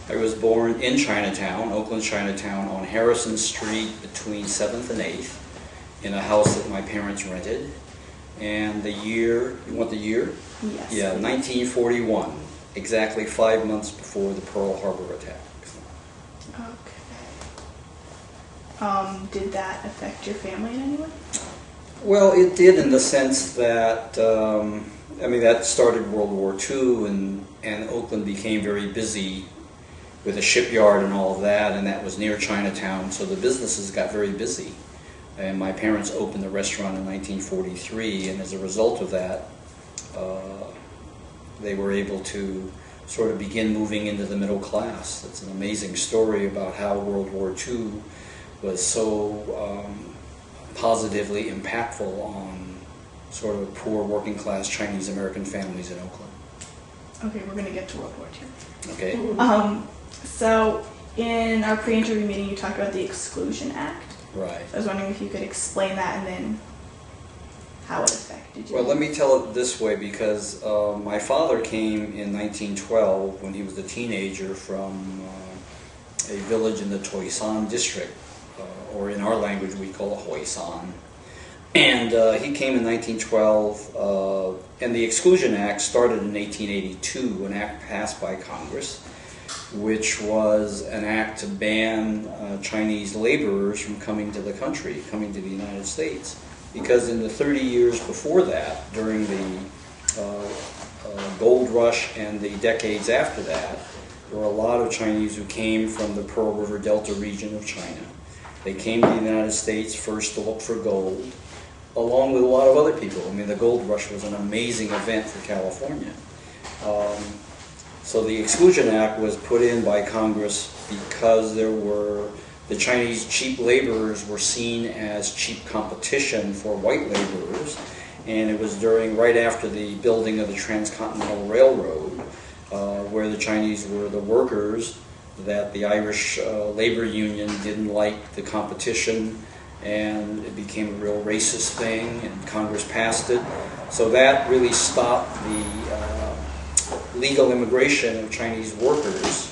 I was born in Chinatown, Oakland, Chinatown, on Harrison Street between 7th and 8th, in a house that my parents rented. And the year, you want the year? Yes. Yeah, 1941, exactly 5 months before the Pearl Harbor attack. Okay. Did that affect your family in any way? Well, it did in the sense that, I mean, that started World War II, and Oakland became very busy with a shipyard and all of that, and that was near Chinatown, so the businesses got very busy. And my parents opened the restaurant in 1943, and as a result of that, they were able to sort of begin moving into the middle class. It's an amazing story about how World War II was so positively impactful on sort of poor working class Chinese American families in Oakland. Okay, we're going to get to World War II. Okay. So in our pre-interview meeting, you talked about the Exclusion Act. Right. I was wondering if you could explain that and then how it affected you. Well, let me tell it this way, because my father came in 1912 when he was a teenager from a village in the Toisan district, or in our language we call it Hoisan. And he came in 1912, and the Exclusion Act started in 1882, an act passed by Congress, which was an act to ban Chinese laborers from coming to the country, coming to the United States. Because in the 30 years before that, during the gold rush and the decades after that, there were a lot of Chinese who came from the Pearl River Delta region of China. They came to the United States first to look for gold, along with a lot of other people. I mean, the gold rush was an amazing event for California. So the Exclusion Act was put in by Congress because the Chinese cheap laborers were seen as cheap competition for white laborers, and it was right after the building of the Transcontinental Railroad, where the Chinese were the workers, that the Irish labor union didn't like the competition, and it became a real racist thing, and Congress passed it. So that really stopped the legal immigration of Chinese workers.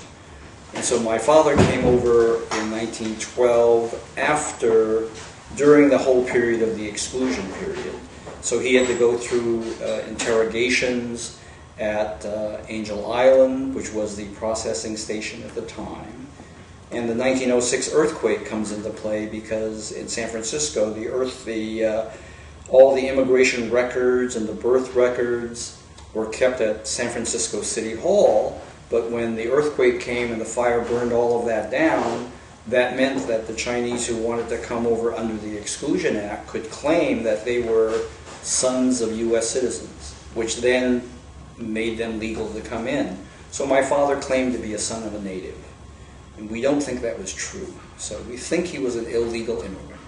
And so my father came over in 1912 during the whole period of the exclusion period. So he had to go through interrogations at Angel Island, which was the processing station at the time. And the 1906 earthquake comes into play because in San Francisco, all the immigration records and the birth records were kept at San Francisco City Hall, but when the earthquake came and the fire burned all of that down, that meant that the Chinese who wanted to come over under the Exclusion Act could claim that they were sons of U.S. citizens, which then made them legal to come in. So my father claimed to be a son of a native, and we don't think that was true. So we think he was an illegal immigrant.